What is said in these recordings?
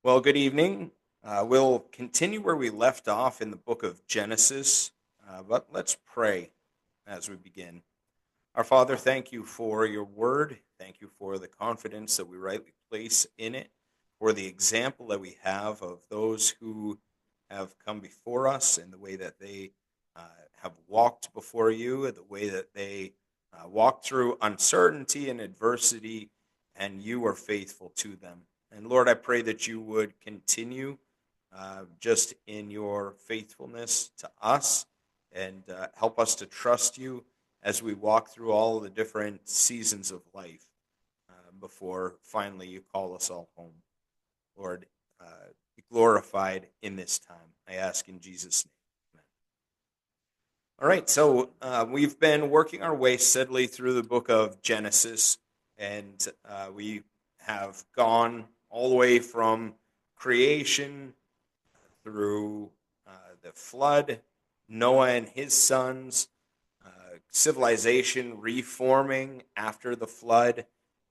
Well, good evening. We'll continue where we left off in the book of Genesis, but let's pray as we begin. Our Father, thank you for your word. Thank you for the confidence that we rightly place in it, for the example that we have of those who have come before us and the way that they uh, have walked before you, and the way that they walked through uncertainty and adversity, and you were faithful to them. And Lord, I pray that you would continue just in your faithfulness to us and help us to trust you as we walk through all of the different seasons of life before finally you call us all home. Lord, uh, be glorified in this time. I ask in Jesus' name. Amen. All right, so we've been working our way steadily through the book of Genesis, and we have gone all the way from creation through the flood, Noah and his sons, civilization reforming after the flood,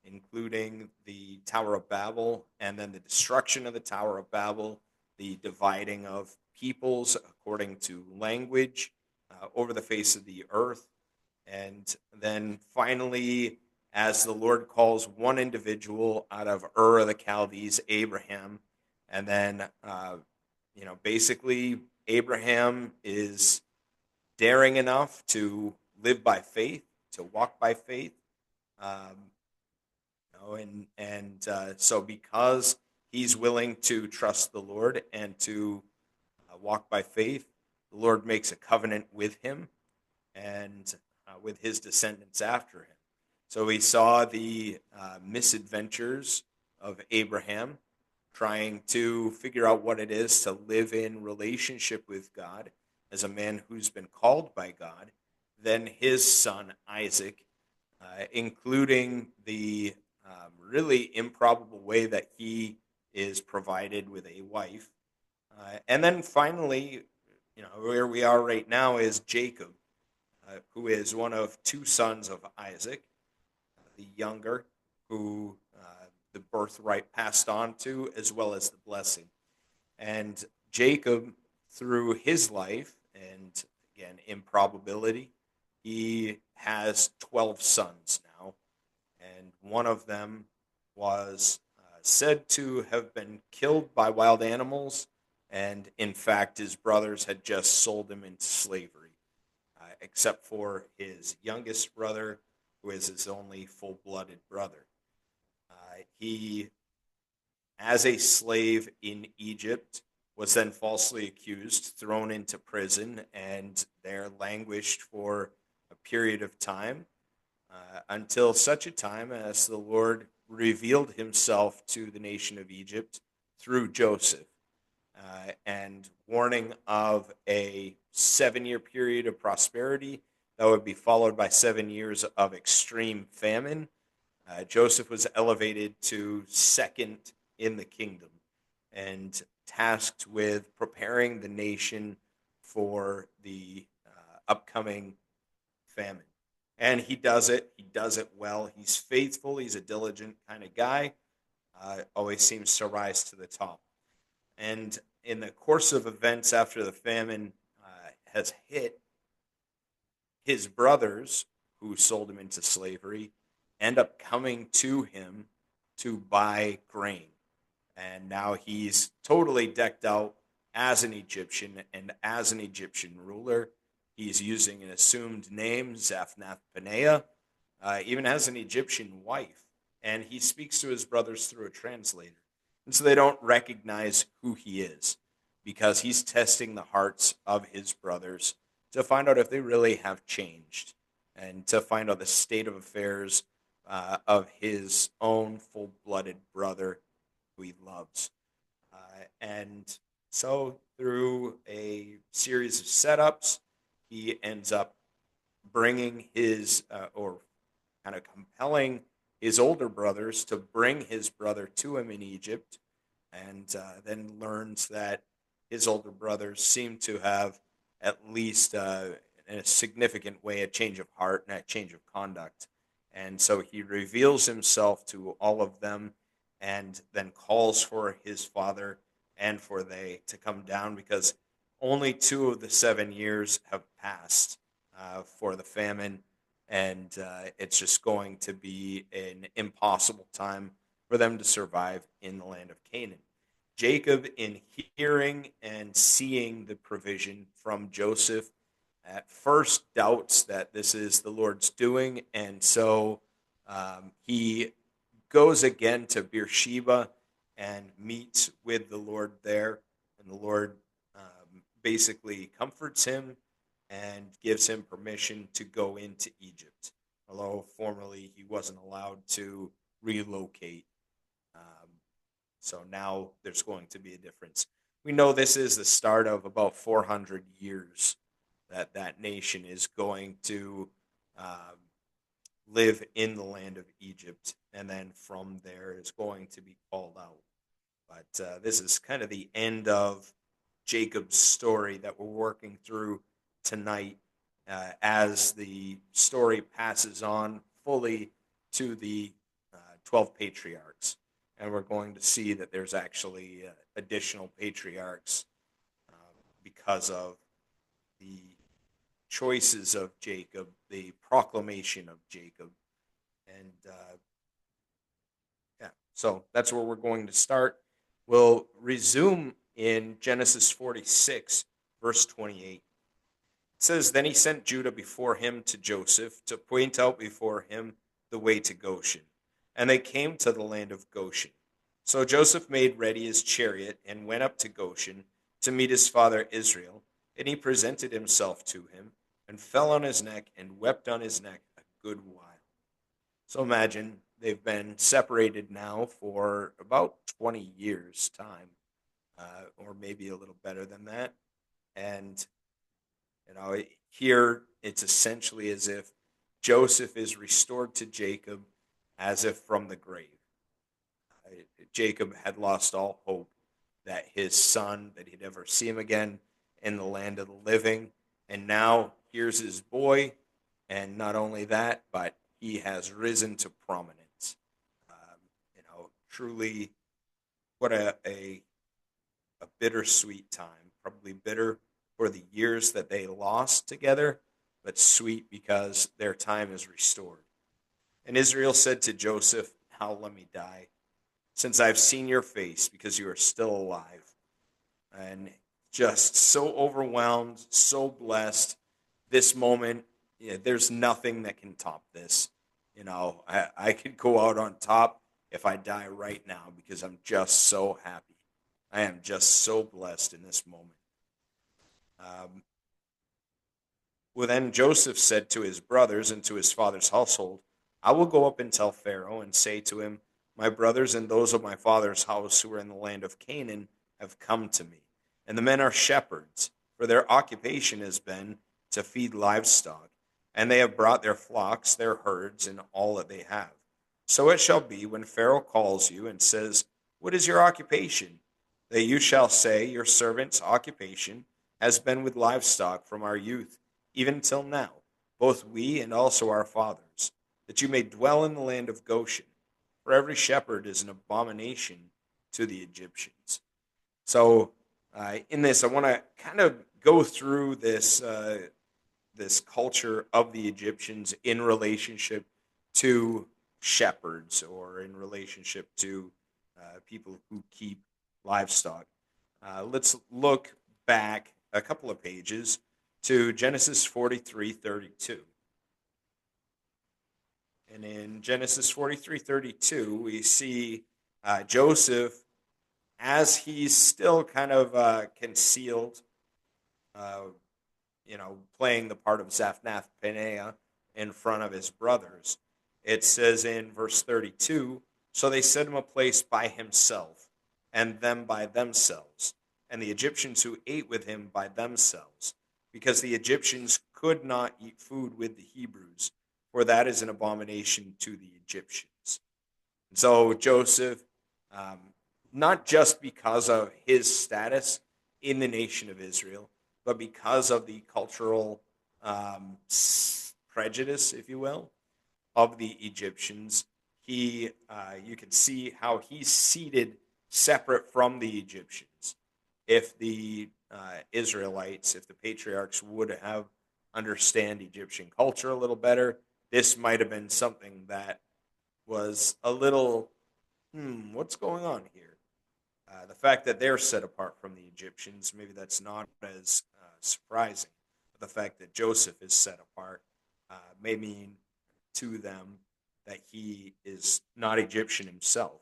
including the Tower of Babel, and then the destruction of the Tower of Babel, the dividing of peoples according to language over the face of the earth. And then finally, as the Lord calls one individual out of Ur of the Chaldees, Abraham, and then, basically, Abraham is daring enough to live by faith, to walk by faith. Um, so because he's willing to trust the Lord and to walk by faith, the Lord makes a covenant with him and with his descendants after him. So we saw the misadventures of Abraham trying to figure out what it is to live in relationship with God as a man who's been called by God. Then his son Isaac, including the really improbable way that he is provided with a wife. And then finally, where we are right now is Jacob, who is one of two sons of Isaac, the younger, who the birthright passed on to, as well as the blessing. And Jacob, through his life, and again, improbability, he has 12 sons now, and one of them was said to have been killed by wild animals, and in fact, his brothers had just sold him into slavery, except for his youngest brother, who is his only full blooded brother. He, as a slave in Egypt, was then falsely accused, thrown into prison, and there languished for a period of time until such a time as the Lord revealed himself to the nation of Egypt through Joseph, and warning of a 7-year period of prosperity that would be followed by 7 years of extreme famine. Joseph was elevated to second in the kingdom and tasked with preparing the nation for the upcoming famine. And he does it. He does it well. He's faithful. He's a diligent kind of guy. Always seems to rise to the top. And in the course of events after the famine has hit, his brothers, who sold him into slavery, end up coming to him to buy grain. And now he's totally decked out as an Egyptian and as an Egyptian ruler. He's using an assumed name, Zaphnath Paneah, even has an Egyptian wife. And he speaks to his brothers through a translator. And so they don't recognize who he is because he's testing the hearts of his brothers to find out if they really have changed and to find out the state of affairs of his own full-blooded brother who he loves. And so through a series of setups, he ends up bringing his, or kind of compelling his older brothers to bring his brother to him in Egypt, and then learns that his older brothers seem to have at least in a significant way a change of heart and a change of conduct. And so he reveals himself to all of them and then calls for his father and for they to come down, because only 2 of the 7 years have passed for the famine, and it's just going to be an impossible time for them to survive in the land of Canaan. Jacob, in hearing and seeing the provision from Joseph, at first doubts that this is the Lord's doing, and so he goes again to Beersheba and meets with the Lord there, and the Lord basically comforts him and gives him permission to go into Egypt, although formerly he wasn't allowed to relocate. Um, so now there's going to be a difference. We know this is the start of about 400 years that that nation is going to um, live in the land of Egypt, and then from there is going to be called out. But this is kind of the end of Jacob's story that we're working through tonight, as the story passes on fully to the 12 patriarchs. And we're going to see that there's actually additional patriarchs because of the choices of Jacob, the proclamation of Jacob. And yeah, so that's where we're going to start. We'll resume in Genesis 46, verse 28. It says, Then he sent Judah before him to Joseph to point out before him the way to Goshen. And they came to the land of Goshen. So Joseph made ready his chariot and went up to Goshen to meet his father Israel. And he presented himself to him and fell on his neck and wept on his neck a good while. So imagine they've been separated now for about 20 years' time, or maybe a little better than that. And, here it's essentially as if Joseph is restored to Jacob as if from the grave. Jacob had lost all hope that his son, that he'd ever see him again in the land of the living. And now here's his boy. And not only that, but he has risen to prominence. Truly, what a bittersweet time. Probably bitter for the years that they lost together, but sweet because their time is restored. And Israel said to Joseph, Now let me die, since I've seen your face, because you are still alive. And just so overwhelmed, so blessed. This moment, there's nothing that can top this. I could go out on top if I die right now, because I'm just so happy. I am just so blessed in this moment. Well, then Joseph said to his brothers and to his father's household, I will go up and tell Pharaoh and say to him, My brothers and those of my father's house who are in the land of Canaan have come to me. And the men are shepherds, for their occupation has been to feed livestock. And they have brought their flocks, their herds, and all that they have. So it shall be when Pharaoh calls you and says, What is your occupation? That you shall say, Your servant's occupation has been with livestock from our youth, even till now, both we and also our fathers, that you may dwell in the land of Goshen. For every shepherd is an abomination to the Egyptians. So in this, I want to kind of go through this this culture of the Egyptians in relationship to shepherds, or in relationship to people who keep livestock. Let's look back a couple of pages to Genesis 43:32. And in Genesis 43:32, we see Joseph, as he's still kind of concealed, uh, playing the part of Zaphnath Paneah in front of his brothers. It says in verse 32, So they set him a place by himself, and them by themselves, and the Egyptians who ate with him by themselves, because the Egyptians could not eat food with the Hebrews, for that is an abomination to the Egyptians. And so Joseph, um, not just because of his status in the nation of Israel, but because of the cultural prejudice, if you will, of the Egyptians, you can see how he's seated separate from the Egyptians. If the Israelites, if the patriarchs would have understand Egyptian culture a little better, this might have been something that was a little, what's going on here? The fact that they're set apart from the Egyptians, maybe that's not as surprising. But the fact that Joseph is set apart may mean to them that he is not Egyptian himself.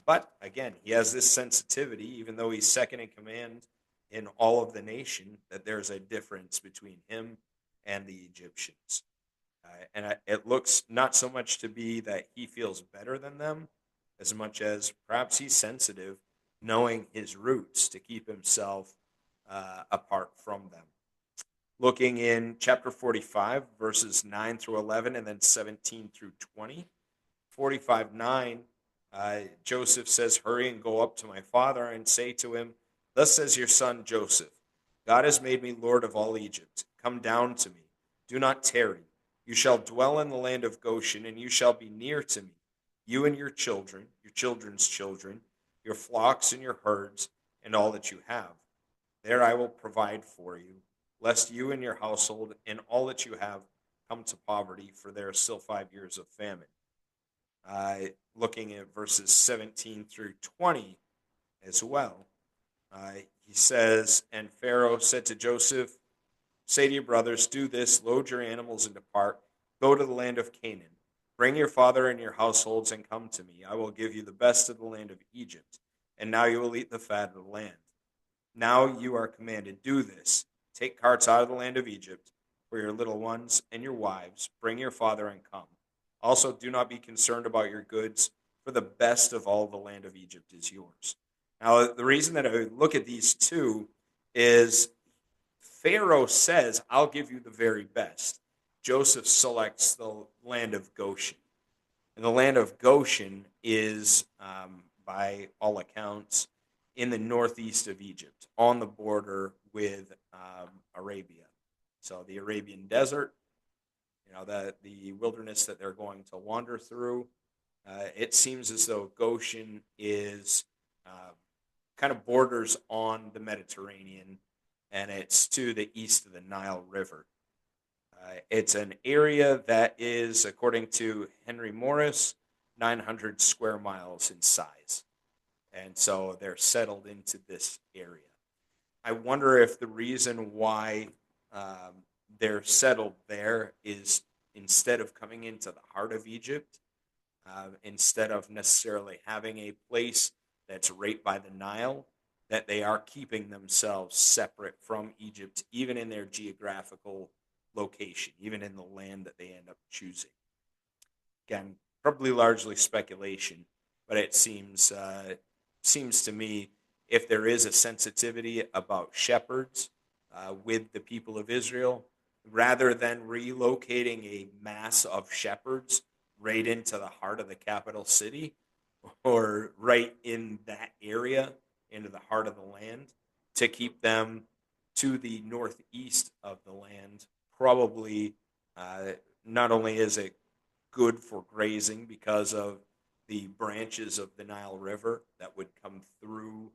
But again, he has this sensitivity, even though he's second in command in all of the nation, that there's a difference between him and the Egyptians. And it looks not so much to be that he feels better than them, as much as perhaps he's sensitive, knowing his roots to keep himself apart from them. Looking in chapter 45, verses 9 through 11, and then 17 through 20. 45:9, Joseph says, "Hurry and go up to my father and say to him, 'Thus says your son Joseph, God has made me Lord of all Egypt. Come down to me. Do not tarry. You shall dwell in the land of Goshen, and you shall be near to me, you and your children, your children's children, your flocks and your herds, and all that you have. There I will provide for you, lest you and your household and all that you have come to poverty, for there are still 5 years of famine.'" Looking at verses 17 through 20 as well, he says, "And Pharaoh said to Joseph, say to your brothers, do this, load your animals and depart, go to the land of Canaan. Bring your father and your households and come to me. I will give you the best of the land of Egypt, and now you will eat the fat of the land. Now you are commanded, do this. Take carts out of the land of Egypt for your little ones and your wives. Bring your father and come. Also, do not be concerned about your goods, for the best of all the land of Egypt is yours." Now, the reason that I look at these two is Pharaoh says, "I'll give you the very best." Joseph selects the land of Goshen. And the land of Goshen is, by all accounts, in the northeast of Egypt, on the border with Arabia. So the Arabian desert, the wilderness that they're going to wander through. It seems as though Goshen is kind of borders on the Mediterranean, and it's to the east of the Nile River. It's an area that is, according to Henry Morris, 900 square miles in size. And so they're settled into this area. I wonder if the reason why they're settled there is instead of coming into the heart of Egypt, instead of necessarily having a place that's right by the Nile, that they are keeping themselves separate from Egypt, even in their geographical location, even in the land that they end up choosing. Again, probably largely speculation, but it seems to me, if there is a sensitivity about shepherds with the people of Israel, rather than relocating a mass of shepherds right into the heart of the capital city or right in that area, into the heart of the land, to keep them to the northeast of the land, probably not only is it good for grazing because of the branches of the Nile River that would come through,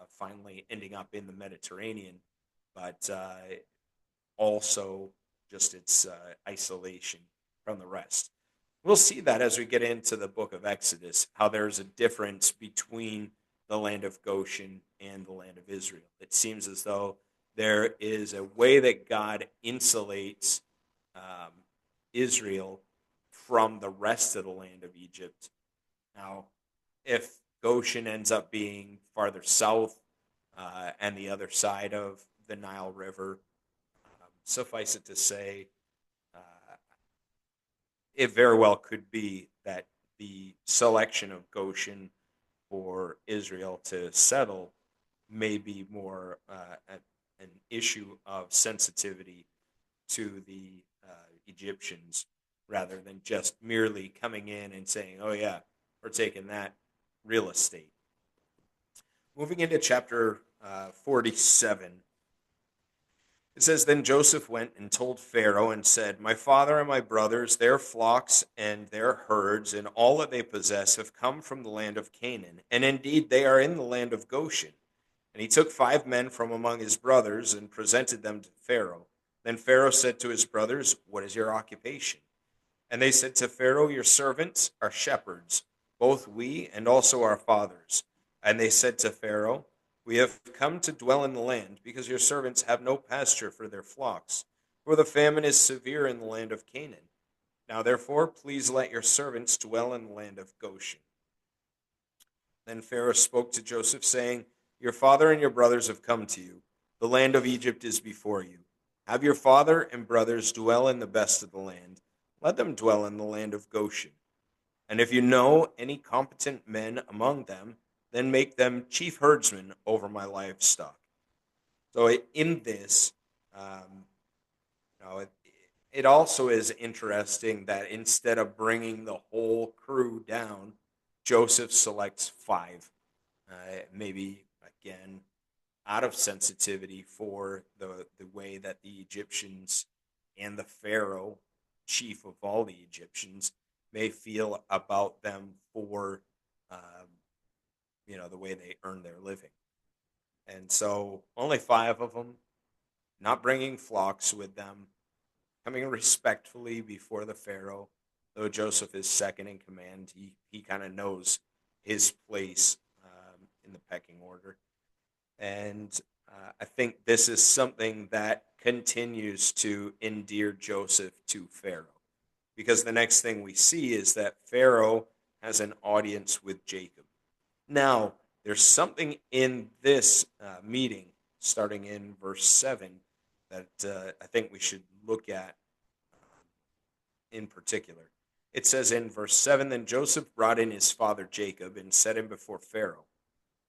finally ending up in the Mediterranean, but also just its isolation from the rest. We'll see that as we get into the book of Exodus, how there's a difference between the land of Goshen and the land of Israel. It seems as though there is a way that God insulates Israel from the rest of the land of Egypt. Now, if Goshen ends up being farther south and the other side of the Nile River, suffice it to say, it very well could be that the selection of Goshen for Israel to settle may be more an issue of sensitivity to the Egyptians rather than just merely coming in and saying, "Oh yeah, we're taking that real estate." Moving into chapter 47, It says, Then Joseph went and told Pharaoh and said, My father and my brothers, their flocks and their herds, and all that they possess have come from the land of Canaan, and indeed they are in the land of Goshen. And he took 5 men from among his brothers and presented them to Pharaoh. Then Pharaoh said to his brothers, What is your occupation? And they said to Pharaoh, Your servants are shepherds, both we and also our fathers. And they said to Pharaoh, We have come to dwell in the land, because your servants have no pasture for their flocks, for the famine is severe in the land of Canaan. Now therefore, please let your servants dwell in the land of Goshen. Then Pharaoh spoke to Joseph, saying, Your father and your brothers have come to you. The land of Egypt is before you. Have your father and brothers dwell in the best of the land. Let them dwell in the land of Goshen. And if you know any competent men among them, then make them chief herdsmen over my livestock. So in this, um, it also is interesting that instead of bringing the whole crew down, Joseph selects 5. Maybe, again, out of sensitivity for the way that the Egyptians and the Pharaoh, chief of all the Egyptians, may feel about them for, the way they earn their living. And so only 5 of them, not bringing flocks with them, coming respectfully before the Pharaoh. Though Joseph is second in command, he kind of knows his place in the pecking order. And I think this is something that continues to endear Joseph to Pharaoh. Because the next thing we see is that Pharaoh has an audience with Jacob. Now, there's something in this meeting, starting in verse 7, that I think we should look at in particular. It says in verse 7, Then Joseph brought in his father Jacob and set him before Pharaoh.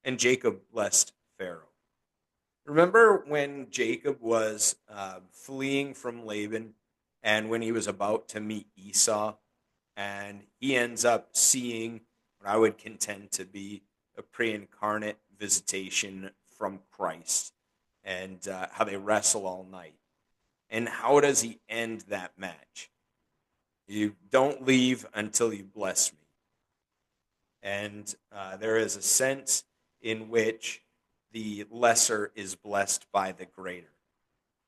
And Jacob blessed Pharaoh. Remember when Jacob was fleeing from Laban and when he was about to meet Esau, and he ends up seeing what I would contend to be a pre-incarnate visitation from Christ, and how they wrestle all night. And how does he end that match? You don't leave until you bless me. And there is a sense in which the lesser is blessed by the greater.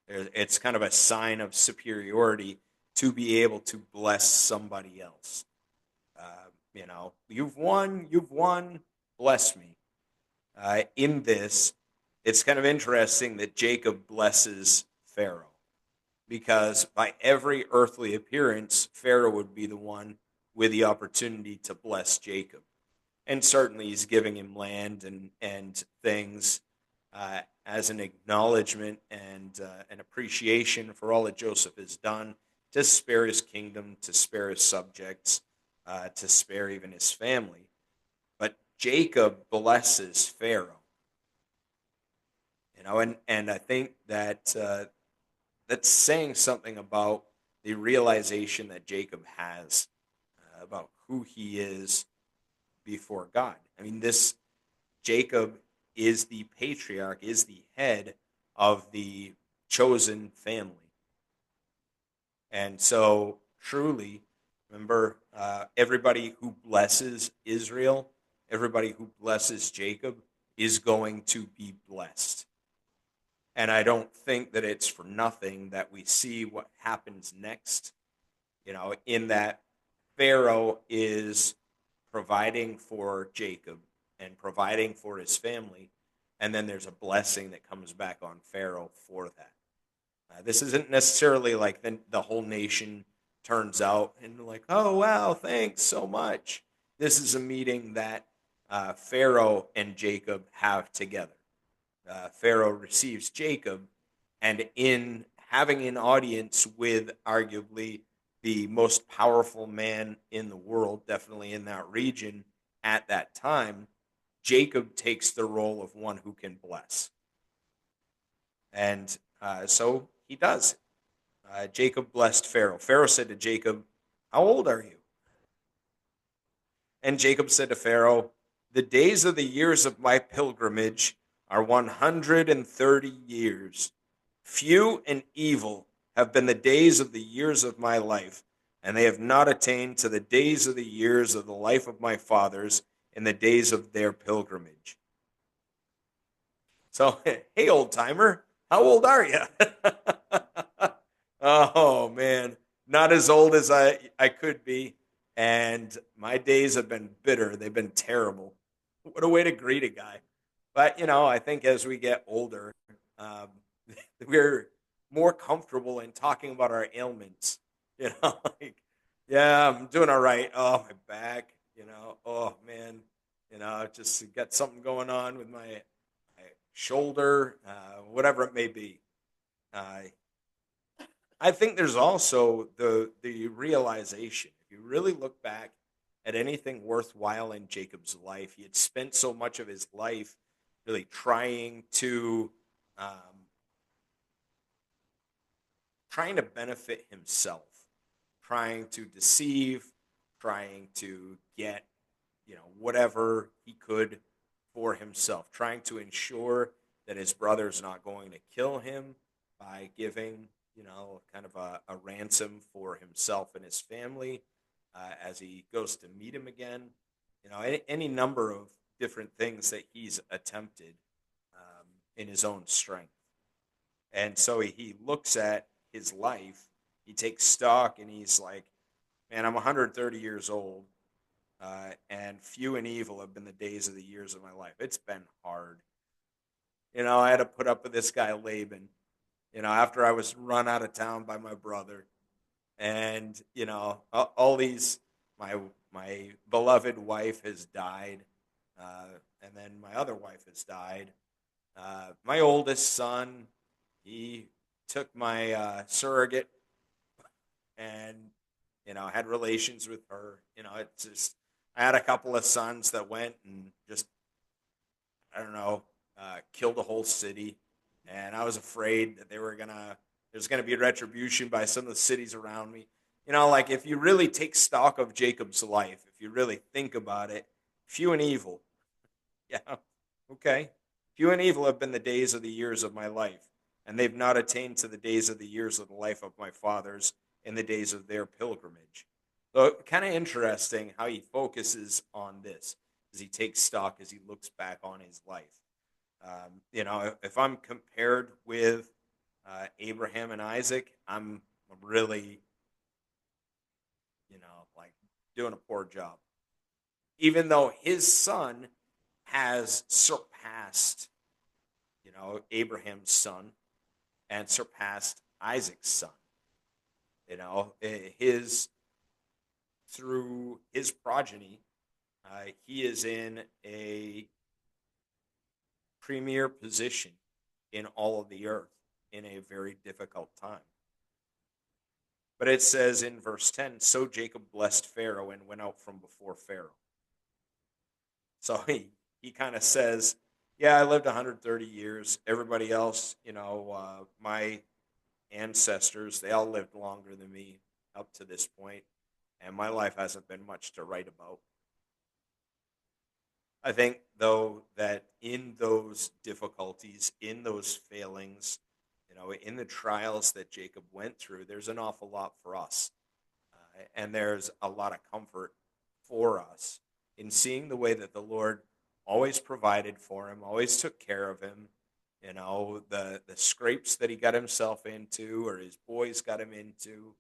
It's kind of a sign of superiority to be able to bless somebody else. You've won, bless me. In this, it's kind of interesting that Jacob blesses Pharaoh, because by every earthly appearance, Pharaoh would be the one with the opportunity to bless Jacob. And certainly he's giving him land and things as an acknowledgement and an appreciation for all that Joseph has done to spare his kingdom, to spare his subjects, to spare even his family. But Jacob blesses Pharaoh. And I think that that's saying something about the realization that Jacob has about who he is before God. I mean, this Jacob is the patriarch, is the head of the chosen family. And so, truly, remember, everybody who blesses Israel, everybody who blesses Jacob is going to be blessed. And I don't think that it's for nothing that we see what happens next, in that Pharaoh is providing for Jacob and providing for his family, and then there's a blessing that comes back on Pharaoh for that. This isn't necessarily like the whole nation turns out and like, oh, wow, thanks so much. This is a meeting that Pharaoh and Jacob have together. Pharaoh receives Jacob, and in having an audience with arguably the most powerful man in the world, definitely in that region at that time, Jacob takes the role of one who can bless. And so he does. Jacob blessed Pharaoh. Pharaoh said to Jacob, How old are you? And Jacob said to Pharaoh, The days of the years of my pilgrimage are 130 years. Few and evil have been the days of the years of my life, and they have not attained to the days of the years of the life of my fathers in the days of their pilgrimage. So, hey, old timer, how old are you? Oh, man, not as old as I could be. And my days have been bitter. They've been terrible. What a way to greet a guy. But, I think as we get older, um, we're more comfortable in talking about our ailments. Like, yeah, I'm doing all right. Oh, my back, oh, man, just got something going on with my shoulder, whatever it may be. Uh, I think there's also the realization. If you really look back at anything worthwhile in Jacob's life, he had spent so much of his life really um, trying to benefit himself, trying to deceive, trying to get whatever he could for himself, trying to ensure that his brother's not going to kill him by giving kind of a ransom for himself and his family as he goes to meet him again. Any number of different things that he's attempted in his own strength. And so he looks at his life, he takes stock, and he's like, man, I'm 130 years old, and few and evil have been the days of the years of my life. It's been hard. I had to put up with this guy, Laban, after I was run out of town by my brother. And, all these, my beloved wife has died, and then my other wife has died. My oldest son, he took my surrogate and had relations with her. It's just I had a couple of sons that went and just I don't know killed a whole city, and I was afraid that there's gonna be retribution by some of the cities around me. Like if you really take stock of Jacob's life, if you really think about it, few and evil, yeah, okay, few and evil have been the days of the years of my life, and they've not attained to the days of the years of the life of my fathers in the days of their pilgrimage. So, kind of interesting how he focuses on this as he takes stock, as he looks back on his life. If I'm compared with Abraham and Isaac, I'm really, like doing a poor job. Even though his son has surpassed, Abraham's son and surpassed Isaac's son. His through his progeny, he is in a premier position in all of the earth in a very difficult time. But it says in verse 10, so Jacob blessed Pharaoh and went out from before Pharaoh. So he kind of says, yeah, I lived 130 years. Everybody else, my ancestors, they all lived longer than me up to this point, and my life hasn't been much to write about. I think, though, that in those difficulties, in those failings, in the trials that Jacob went through, there's an awful lot for us. And there's a lot of comfort for us in seeing the way that the Lord always provided for him, always took care of him. The scrapes that he got himself into or his boys got him into,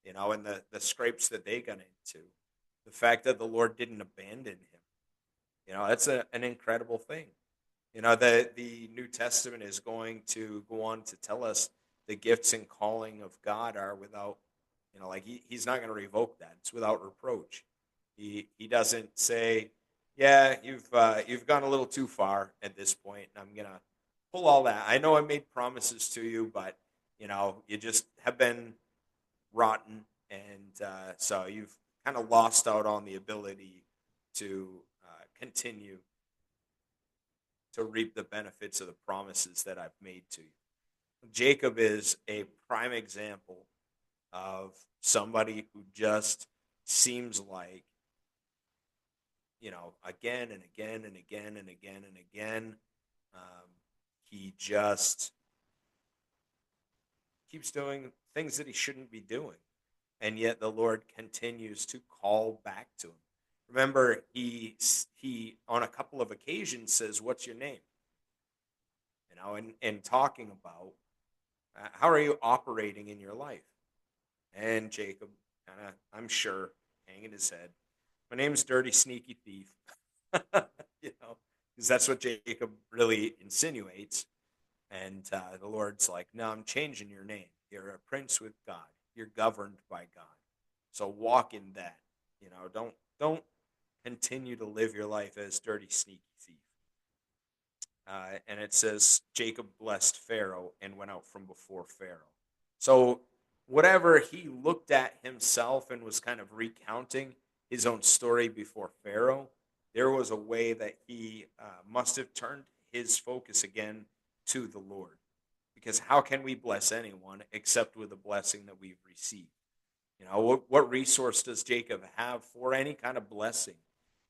and the scrapes that they got into. The fact that the Lord didn't abandon him. That's an incredible thing. The New Testament is going to go on to tell us the gifts and calling of God are without, like he's not going to revoke that. It's without reproach. He doesn't say, yeah, you've gone a little too far at this point, and I'm gonna pull all that. I know I made promises to you, but you just have been rotten, and so you've kind of lost out on the ability to continue to reap the benefits of the promises that I've made to you. Jacob is a prime example of somebody who just seems like, again and again and again and again and again, he just keeps doing things that he shouldn't be doing. And yet the Lord continues to call back to him. Remember, he on a couple of occasions says, "What's your name?" And talking about how are you operating in your life. And Jacob, kind of, I'm sure, hanging his head, "My name's Dirty Sneaky Thief," because that's what Jacob really insinuates. And the Lord's like, "No, I'm changing your name. You're a prince with God. You're governed by God. So walk in that. Don't continue to live your life as dirty, sneaky thief." And it says Jacob blessed Pharaoh and went out from before Pharaoh. So whatever he looked at himself and was kind of recounting his own story before Pharaoh, there was a way that he must have turned his focus again to the Lord. Because how can we bless anyone except with a blessing that we've received? What resource does Jacob have for any kind of blessing?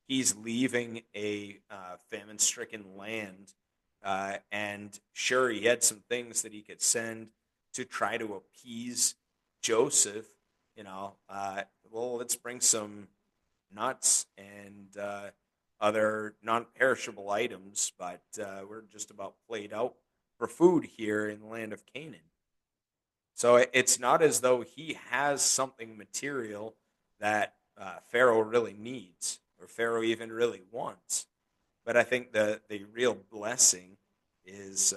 He's leaving a famine-stricken land, and sure, he had some things that he could send to try to appease Joseph. Well, let's bring some nuts and other non-perishable items, but we're just about played out for food here in the land of Canaan. So it's not as though he has something material that Pharaoh really needs or Pharaoh even really wants. But I think the real blessing is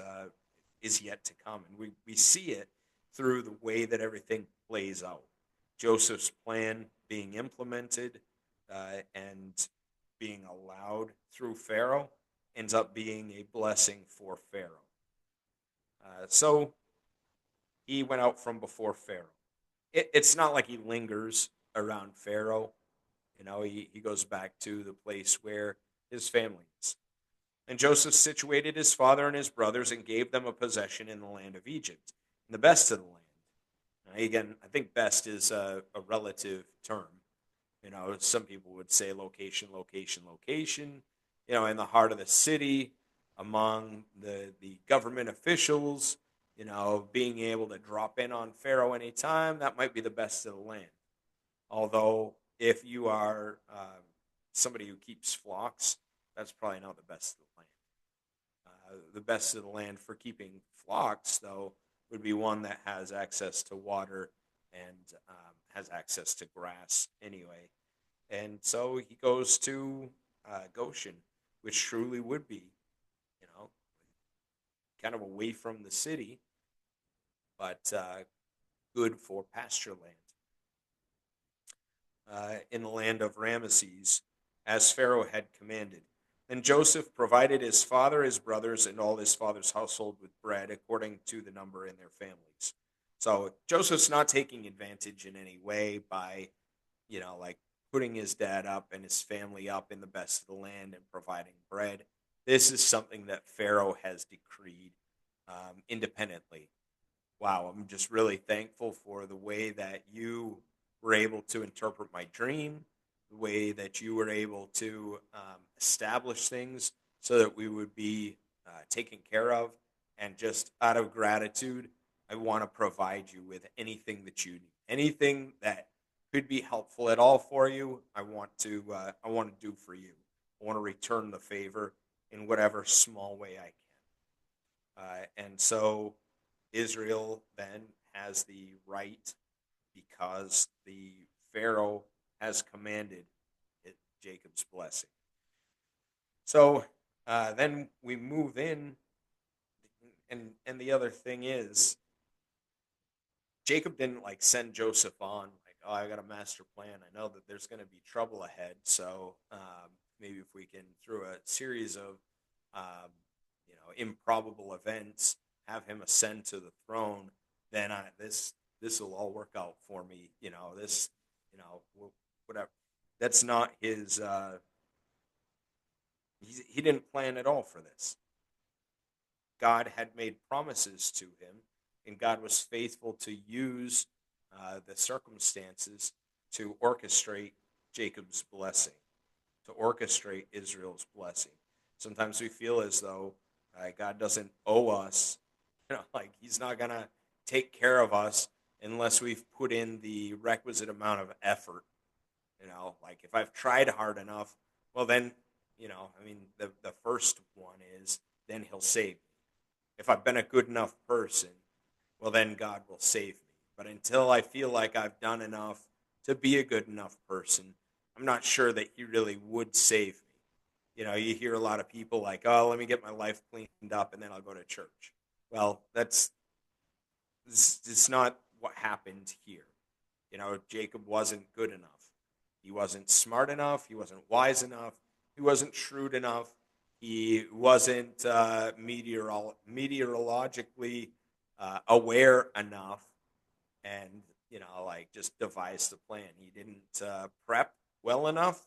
yet to come, and we see it through the way that everything plays out. Joseph's plan being implemented and being allowed through Pharaoh ends up being a blessing for Pharaoh. So he went out from before Pharaoh. It's not like he lingers around Pharaoh. He goes back to the place where his family is. And Joseph situated his father and his brothers and gave them a possession in the land of Egypt, in the best of the land. Now, again, I think best is a relative term. Some people would say location, location, location. In the heart of the city, among the government officials, being able to drop in on Pharaoh anytime, that might be the best of the land. Although, if you are somebody who keeps flocks, that's probably not the best of the land. The best of the land for keeping flocks, though, would be one that has access to water and has access to grass anyway. And so he goes to Goshen, which truly would be, kind of away from the city, but good for pasture land. In the land of Ramesses, as Pharaoh had commanded. And Joseph provided his father, his brothers, and all his father's household with bread according to the number in their families. So Joseph's not taking advantage in any way by, like putting his dad up and his family up in the best of the land and providing bread. This is something that Pharaoh has decreed independently. Wow, I'm just really thankful for the way that you were able to interpret my dream, the way that you were able to establish things so that we would be taken care of. And just out of gratitude, I want to provide you with anything that you need, anything that could be helpful at all for you. I want to do for you. I want to return the favor in whatever small way I can. And so Israel then has the right, because the Pharaoh has commanded it, Jacob's blessing. So then we move in, and the other thing is, Jacob didn't like send Joseph on like, "Oh, I got a master plan. I know that there's going to be trouble ahead, so maybe if we can, through a series of improbable events, have him ascend to the throne, then this will all work out for me." Whatever. That's not his. He didn't plan at all for this. God had made promises to him, and God was faithful to use the circumstances to orchestrate Jacob's blessing, to orchestrate Israel's blessing. Sometimes we feel as though God doesn't owe us, like he's not gonna take care of us unless we've put in the requisite amount of effort. Like if I've tried hard enough, well then, the first one is then he'll save me. If I've been a good enough person, well then God will save me. But until I feel like I've done enough to be a good enough person, I'm not sure that he really would save me. You hear a lot of people like, oh, let me get my life cleaned up and then I'll go to church. Well, it's not what happened here. Jacob wasn't good enough. He wasn't smart enough. He wasn't wise enough. He wasn't shrewd enough. He wasn't meteorologically aware enough, and like just devised the plan. He didn't prep well enough.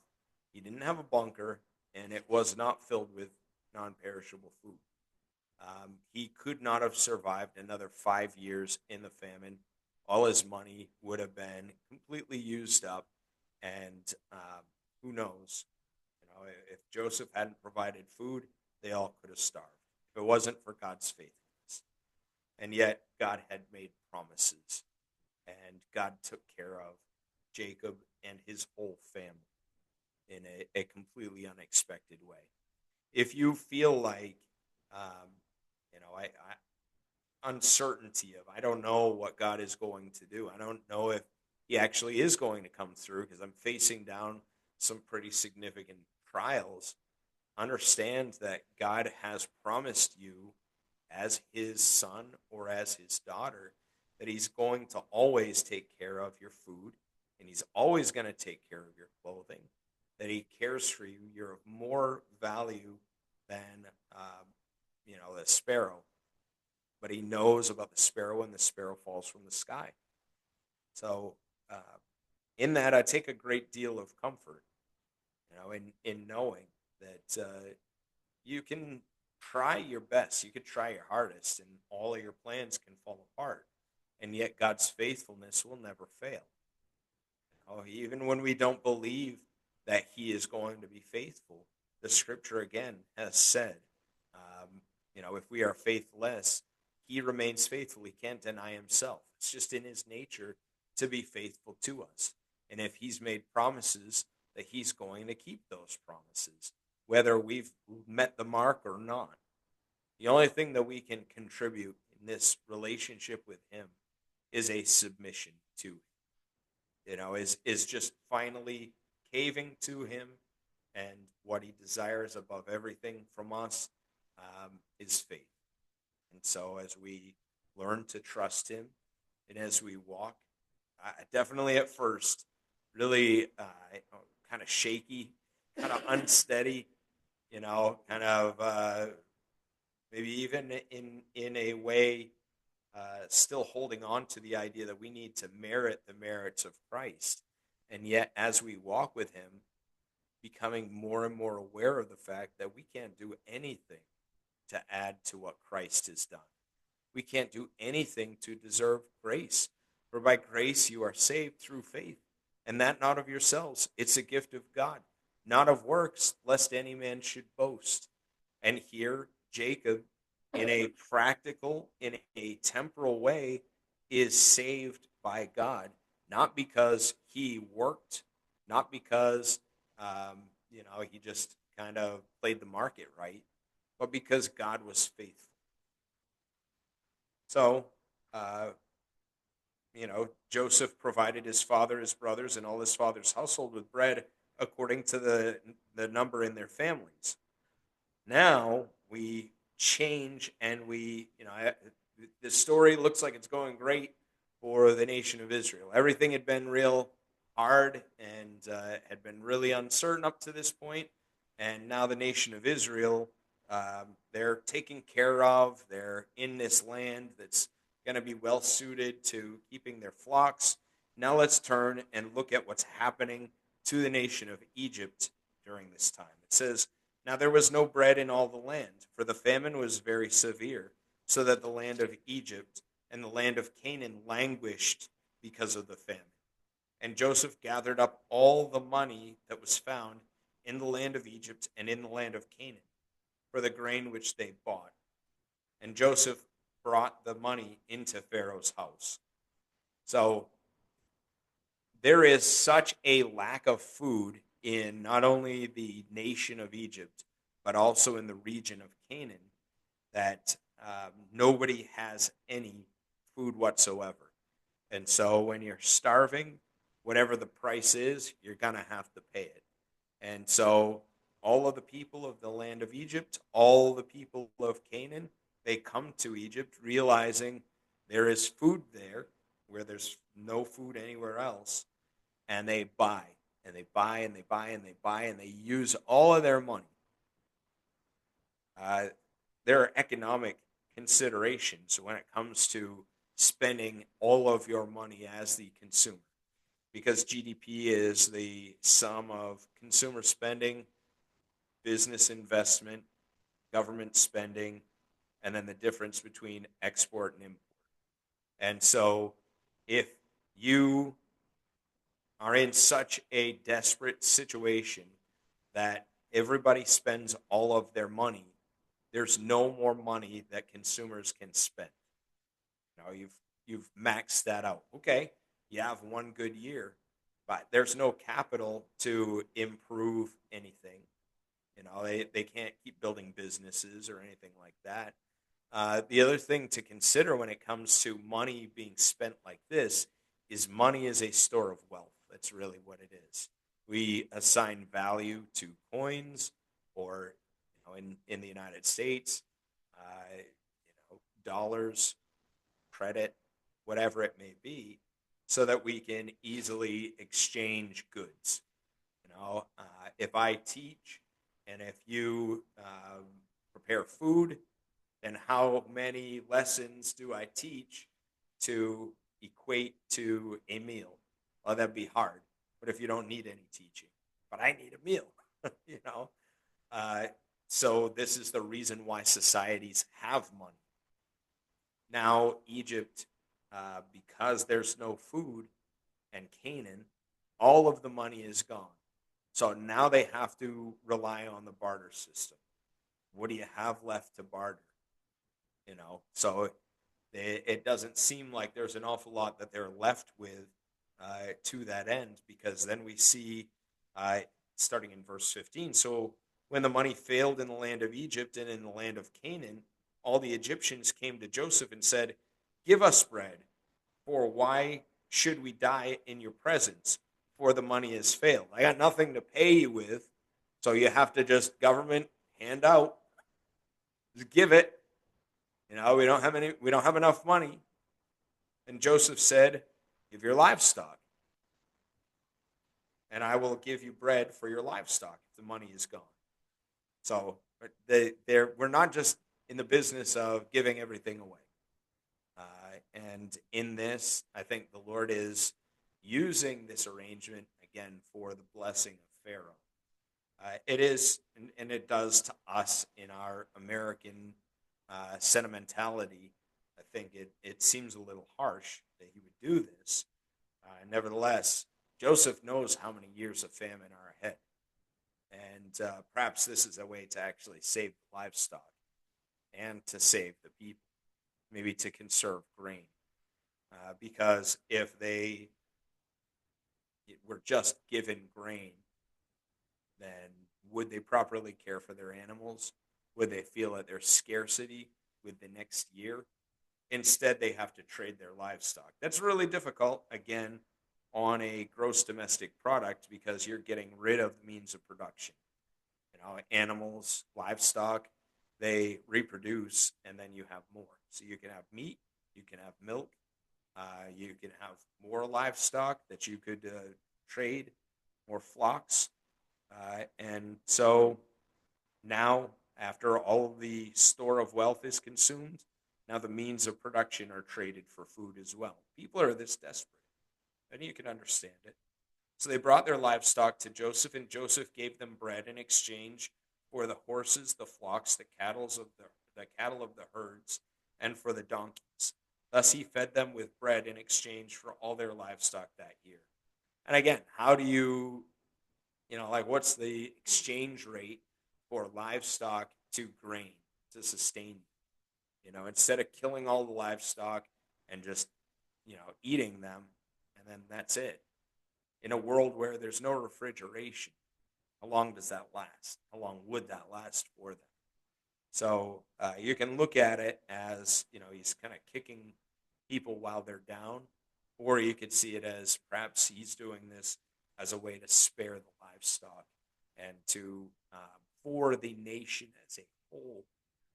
He didn't have a bunker, and it was not filled with non-perishable food. He could not have survived another 5 years in the famine. All his money would have been completely used up, and who knows? If Joseph hadn't provided food, they all could have starved. If it wasn't for God's faithfulness, and yet God had made promises, and God took care of Jacob and his whole family in a completely unexpected way. If you feel like, um, uncertainty of I don't know what God is going to do. I don't know if He actually is going to come through because I'm facing down some pretty significant trials. Understand that God has promised you as His son or as His daughter that He's going to always take care of your food and He's always going to take care of your clothing, that He cares for you. You're of more value than, the sparrow, but He knows about the sparrow, and the sparrow falls from the sky. So, in that, I take a great deal of comfort, in knowing that you can try your best, you could try your hardest, and all of your plans can fall apart, and yet God's faithfulness will never fail. Even when we don't believe that He is going to be faithful, the Scripture again has said, if we are faithless, He remains faithful. He can't deny Himself. It's just in His nature to be faithful to us. And if He's made promises, that He's going to keep those promises, whether we've met the mark or not. The only thing that we can contribute in this relationship with Him is a submission to Him. Is just finally caving to Him, and what He desires above everything from us is faith. And so as we learn to trust Him, and as we walk, definitely at first, really kind of shaky, kind of unsteady, kind of maybe even in a way still holding on to the idea that we need to merit the merits of Christ. And yet, as we walk with Him, becoming more and more aware of the fact that we can't do anything to add to what Christ has done. We can't do anything to deserve grace. For by grace you are saved through faith, and that not of yourselves. It's a gift of God, not of works, lest any man should boast. And here, Jacob, in a practical, in a temporal way, is saved by God, not because he worked, not because, he just kind of played the market right, but because God was faithful. So, Joseph provided his father, his brothers, and all his father's household with bread according to the number in their families. Now we change, and the story looks like it's going great for the nation of Israel. Everything had been real hard and had been really uncertain up to this point, and now the nation of Israel, they're taken care of. They're in this land that's going to be well suited to keeping their flocks. Now let's turn and look at what's happening to the nation of Egypt during this time. It says, now there was no bread in all the land, for the famine was very severe, so that the land of Egypt and the land of Canaan languished because of the famine. And Joseph gathered up all the money that was found in the land of Egypt and in the land of Canaan for the grain which they bought. And Joseph brought the money into Pharaoh's house. So there is such a lack of food in not only the nation of Egypt, but also in the region of Canaan, that nobody has any food whatsoever. And so when you're starving, whatever the price is, you're going to have to pay it. And so all of the people of the land of Egypt, all the people of Canaan, they come to Egypt realizing there is food there where there's no food anywhere else. And they buy, and they buy, and they buy, and they buy, and they use all of their money. Uh, there are economic considerations when it comes to spending all of your money as the consumer, because GDP is the sum of consumer spending, business investment, government spending, and then the difference between export and import. And so if you are in such a desperate situation that everybody spends all of their money, there's no more money that consumers can spend. You've maxed that out. Okay, you have one good year, but there's no capital to improve anything. They can't keep building businesses or anything like that. The other thing to consider when it comes to money being spent like this is money is a store of wealth. That's really what it is. We assign value to coins, or in the United States, dollars, credit, whatever it may be, so that we can easily exchange goods. If I teach and if you prepare food, then how many lessons do I teach to equate to a meal? Well, that'd be hard. But if you don't need any teaching, but I need a meal, you know. So this is the reason why societies have money. Now, Egypt, because there's no food, and Canaan, all of the money is gone. So now they have to rely on the barter system. What do you have left to barter? So it doesn't seem like there's an awful lot that they're left with to that end, because then we see, starting in verse 15, so when the money failed in the land of Egypt and in the land of Canaan, all the Egyptians came to Joseph and said, "Give us bread, for why should we die in your presence? For the money has failed." I got nothing to pay you with, so you have to just government hand out. Just give it. We don't have enough money. And Joseph said, "Give your livestock, and I will give you bread for your livestock if the money is gone." So we're not just in the business of giving everything away. And in this, I think the Lord is using this arrangement again for the blessing of Pharaoh. It is, and it does to us in our American sentimentality. I think it seems a little harsh that he would do this. Nevertheless, Joseph knows how many years of famine are ahead. And perhaps this is a way to actually save the livestock and to save the people, maybe to conserve grain. Because if they were just given grain, then would they properly care for their animals? Would they feel that there's scarcity with the next year? Instead, they have to trade their livestock. That's really difficult, again, on a gross domestic product, because you're getting rid of the means of production. Animals, livestock, they reproduce, and then you have more. So you can have meat, you can have milk, you can have more livestock that you could trade, more flocks. And so now, after all of the store of wealth is consumed, now the means of production are traded for food as well. People are this desperate, and you can understand it. So they brought their livestock to Joseph, and Joseph gave them bread in exchange for the horses, the flocks, the cattle of the herds, and for the donkeys. Thus he fed them with bread in exchange for all their livestock that year. And again, how do you, what's the exchange rate for livestock to grain to sustain instead of killing all the livestock and just, eating them, and then that's it. In a world where there's no refrigeration, how long does that last? How long would that last for them? So you can look at it as, he's kind of kicking people while they're down, or you could see it as perhaps he's doing this as a way to spare the livestock and to, for the nation as a whole,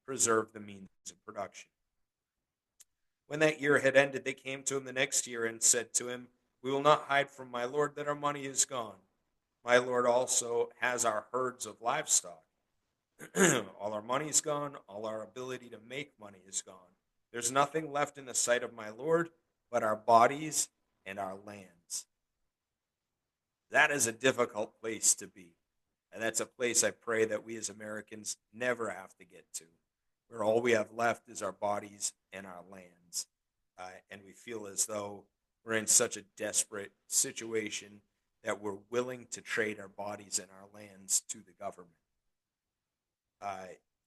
preserve the means of production. When that year had ended, they came to him the next year and said to him, "We will not hide from my lord that our money is gone. My lord also has our herds of livestock. All our money is gone. All our ability to make money is gone. There's nothing left in the sight of my lord but our bodies and our lands." That is a difficult place to be. And that's a place I pray that we as Americans never have to get to, where all we have left is our bodies and our lands. And we feel as though we're in such a desperate situation that we're willing to trade our bodies and our lands to the government.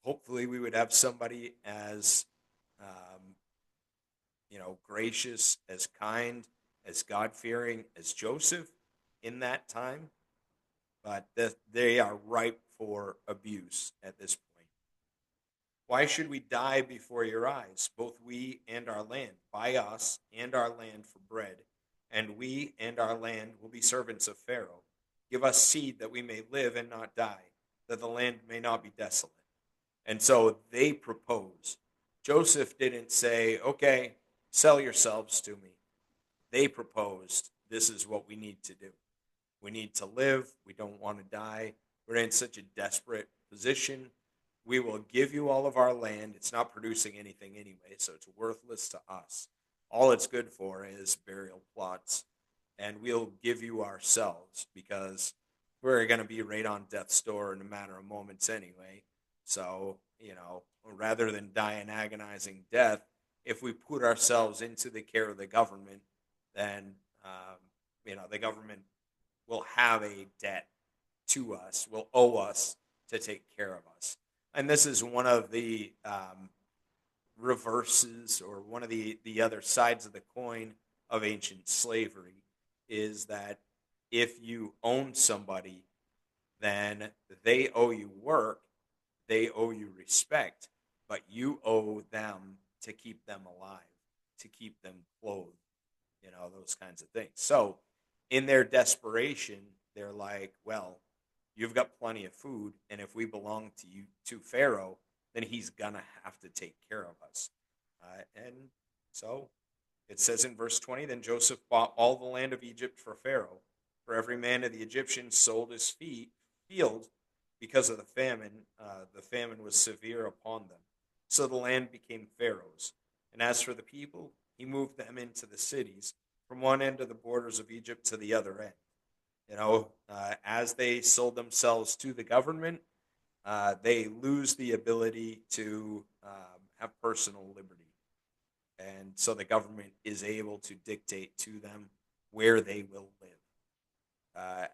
Hopefully, we would have somebody as, gracious, as kind, as God-fearing as Joseph in that time, but they are ripe for abuse at this point. "Why should we die before your eyes, both we and our land? Buy us and our land for bread, and we and our land will be servants of Pharaoh. Give us seed that we may live and not die, that the land may not be desolate." And so they propose. Joseph didn't say, "Okay, sell yourselves to me." They proposed, "This is what we need to do. We need to live. We don't want to die. We're in such a desperate position. We will give you all of our land. It's not producing anything anyway, so it's worthless to us. All it's good for is burial plots. And we'll give you ourselves because we're going to be right on death's door in a matter of moments anyway. So, rather than die an agonizing death, if we put ourselves into the care of the government, then, the government will have a debt to us, will owe us to take care of us." And this is one of the reverses, or one of the other sides of the coin of ancient slavery, is that if you own somebody, then they owe you work, they owe you respect, but you owe them to keep them alive, to keep them clothed, those kinds of things. So in their desperation, they're like, well, you've got plenty of food, and if we belong to you, to Pharaoh, then he's gonna have to take care of us. And so it says in verse 20, "Then Joseph bought all the land of Egypt for Pharaoh, for every man of the Egyptians sold his field because of the famine. The famine was severe upon them. So the land became Pharaoh's. And as for the people, he moved them into the cities, from one end of the borders of Egypt to the other end." As they sold themselves to the government, they lose the ability to have personal liberty. And so the government is able to dictate to them where they will live.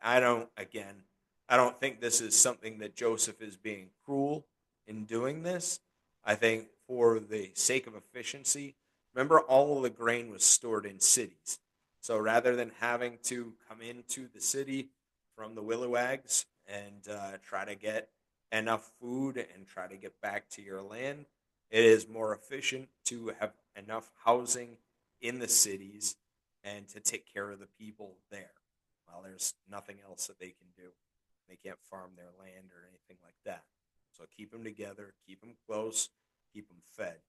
I don't think this is something that Joseph is being cruel in doing this. I think for the sake of efficiency, remember, all of the grain was stored in cities. So rather than having to come into the city from the Willowags and try to get enough food and try to get back to your land, it is more efficient to have enough housing in the cities and to take care of the people there. Well, there's nothing else that they can do. They can't farm their land or anything like that. So keep them together, keep them close, keep them fed.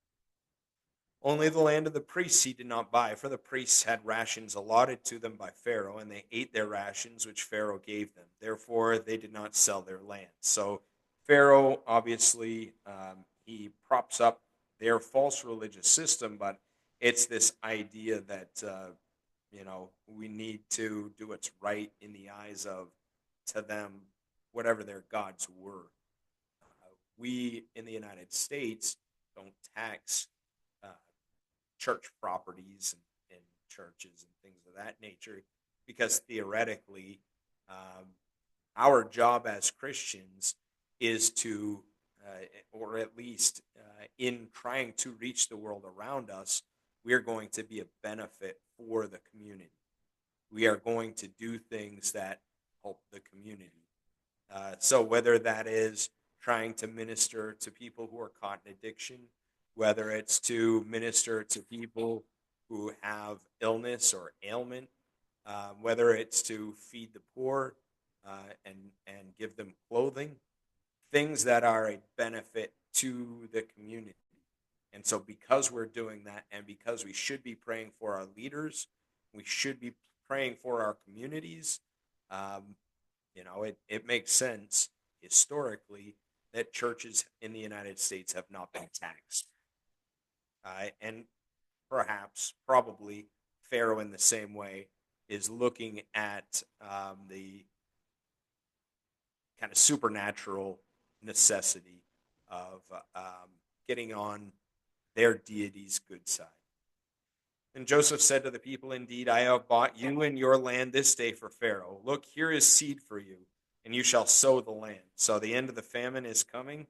Only the land of the priests he did not buy, for the priests had rations allotted to them by Pharaoh, and they ate their rations which Pharaoh gave them. Therefore, they did not sell their land. So Pharaoh, obviously, he props up their false religious system, but it's this idea that, we need to do what's right in the eyes of, to them, whatever their gods were. We in the United States don't tax church properties and churches and things of that nature, because theoretically, our job as Christians is to or at least in trying to reach the world around us, we are going to be a benefit for the community. We are going to do things that help the community. So whether that is trying to minister to people who are caught in addiction, whether it's to minister to people who have illness or ailment, whether it's to feed the poor and give them clothing, things that are a benefit to the community. And so, because we're doing that, and because we should be praying for our leaders, we should be praying for our communities. Um, it makes sense historically that churches in the United States have not been taxed. And perhaps, probably, Pharaoh in the same way is looking at the kind of supernatural necessity of getting on their deity's good side. And Joseph said to the people, "Indeed, I have bought you and your land this day for Pharaoh. Look, here is seed for you, and you shall sow the land." So the end of the famine is coming,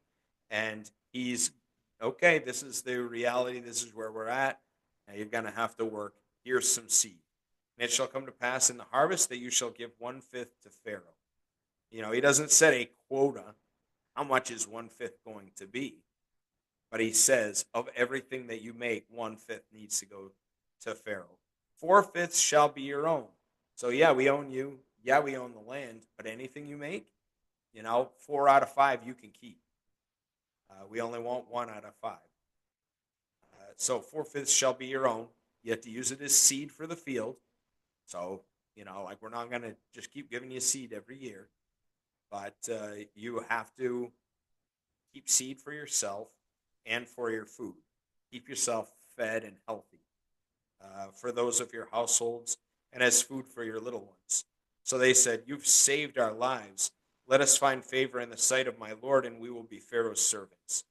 and he's, okay, this is the reality. This is where we're at. Now you're going to have to work. Here's some seed. And it shall come to pass in the harvest that you shall give 1/5 to Pharaoh. He doesn't set a quota. How much is 1/5 going to be? But he says, of everything that you make, 1/5 needs to go to Pharaoh. 4/5 shall be your own. So yeah, we own you. Yeah, we own the land. But anything you make, 4 out of 5 you can keep. We only want 1 out of 5. So 4/5 shall be your own. You have to use it as seed for the field. So, we're not going to just keep giving you seed every year. But you have to keep seed for yourself and for your food. Keep yourself fed and healthy for those of your households and as food for your little ones. So they said, "You've saved our lives. Let us find favor in the sight of my Lord, and we will be Pharaoh's servants,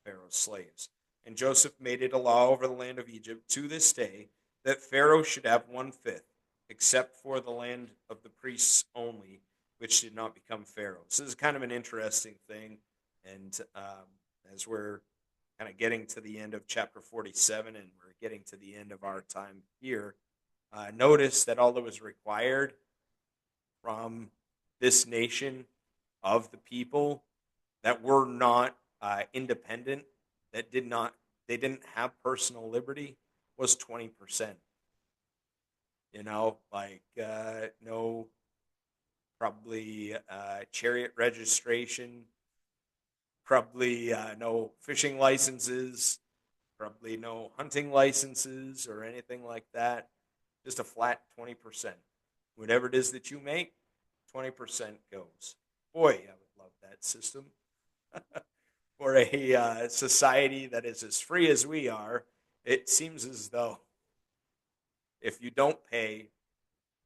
Pharaoh's slaves." And Joseph made it a law over the land of Egypt to this day that Pharaoh should have 1/5, except for the land of the priests only, which did not become Pharaoh. So this is kind of an interesting thing. And as we're kind of getting to the end of chapter 47 and we're getting to the end of our time here, notice that all that was required from this nation of the people that were not independent, that they didn't have personal liberty, was 20%. No, probably chariot registration, probably no fishing licenses, probably no hunting licenses or anything like that. Just a flat 20%. Whatever it is that you make, 20% goes. Boy, I would love that system. For a society that is as free as we are, it seems as though if you don't pay,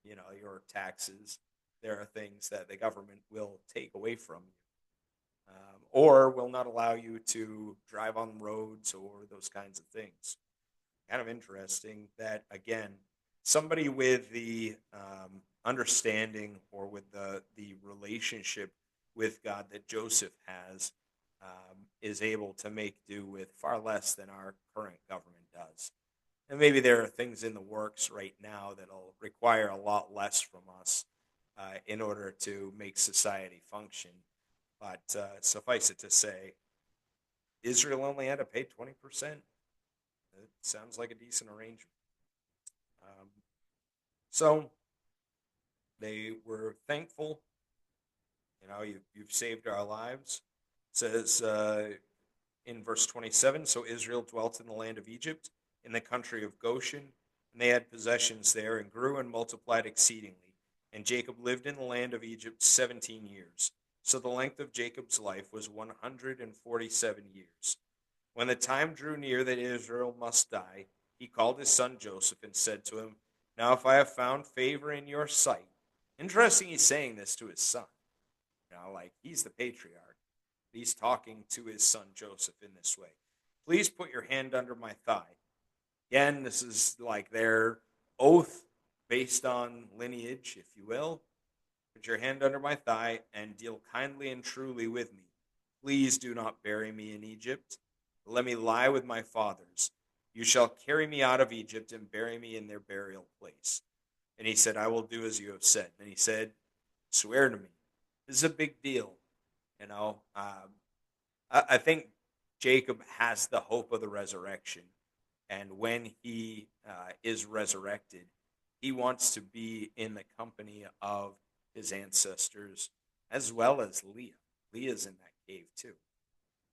your taxes, there are things that the government will take away from you, or will not allow you to drive on roads or those kinds of things. Kind of interesting that, again, somebody with the understanding or with the relationship with God that Joseph has is able to make do with far less than our current government does. And maybe there are things in the works right now that'll require a lot less from us in order to make society function. But suffice it to say, Israel only had to pay 20%. It sounds like a decent arrangement. So they were thankful. You've saved our lives. It says in verse 27, "So Israel dwelt in the land of Egypt, in the country of Goshen, and they had possessions there, and grew and multiplied exceedingly. And Jacob lived in the land of Egypt 17 years. So the length of Jacob's life was 147 years. When the time drew near that Israel must die, he called his son Joseph and said to him, 'Now if I have found favor in your sight,'" interesting, he's saying this to his son. Like he's the patriarch. He's talking to his son Joseph in this way. "Please put your hand under my thigh." Again, this is like their oath based on lineage, if you will. "Put your hand under my thigh and deal kindly and truly with me. Please do not bury me in Egypt. Let me lie with my fathers. You shall carry me out of Egypt and bury me in their burial place." And he said, "I will do as you have said." And he said, "Swear to me." This is a big deal. You know, I think Jacob has the hope of the resurrection. And when he is resurrected, he wants to be in the company of his ancestors as well as Leah. Leah's in that cave too.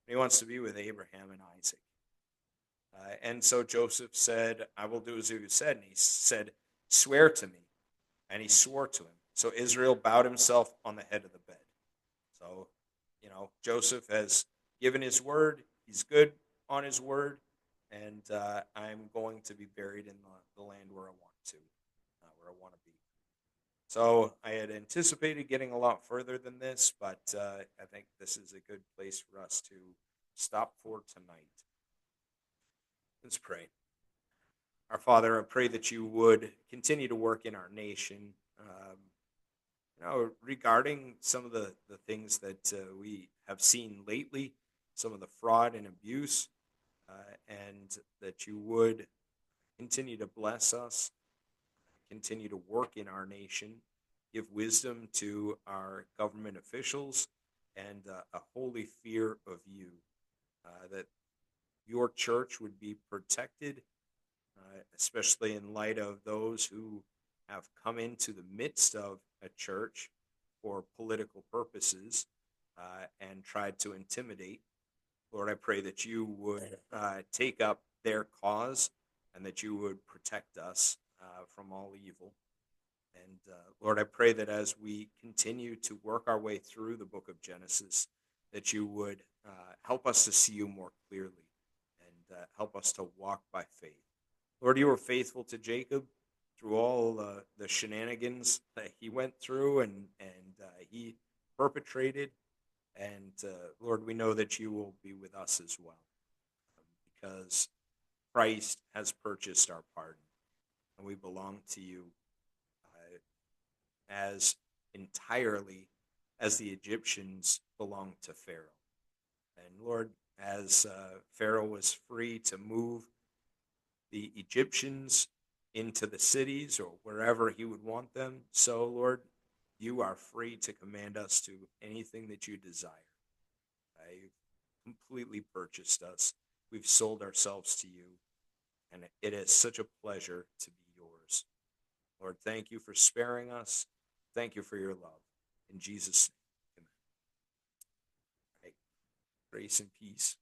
He wants to be with Abraham and Isaac. And so Joseph said, "I will do as you said." And he said, "Swear to me." And he swore to him. So Israel bowed himself on the head of the bed. So, Joseph has given his word. He's good on his word. And I'm going to be buried in the land where I want to, where I want to be. So I had anticipated getting a lot further than this, but I think this is a good place for us to stop for tonight. Let's pray. Our Father, I pray that you would continue to work in our nation. Regarding some of the things that we have seen lately, some of the fraud and abuse, and that you would continue to bless us, continue to work in our nation, give wisdom to our government officials, and a holy fear of you, that your church would be protected, especially in light of those who have come into the midst of a church for political purposes and tried to intimidate. Lord, I pray that you would take up their cause and that you would protect us from all evil. And Lord, I pray that as we continue to work our way through the book of Genesis, that you would help us to see you more clearly and help us to walk by faith. Lord, you were faithful to Jacob through all the shenanigans that he went through and he perpetrated. And Lord, we know that you will be with us as well, because Christ has purchased our pardon and we belong to you as entirely as the Egyptians belonged to Pharaoh. And Lord, as Pharaoh was free to move the Egyptians into the cities or wherever he would want them, so Lord, you are free to command us to anything that you desire. You've completely purchased us. We've sold ourselves to you, and it is such a pleasure to be yours. Lord, thank you for sparing us. Thank you for your love. In Jesus' name, amen. All right. Grace and peace.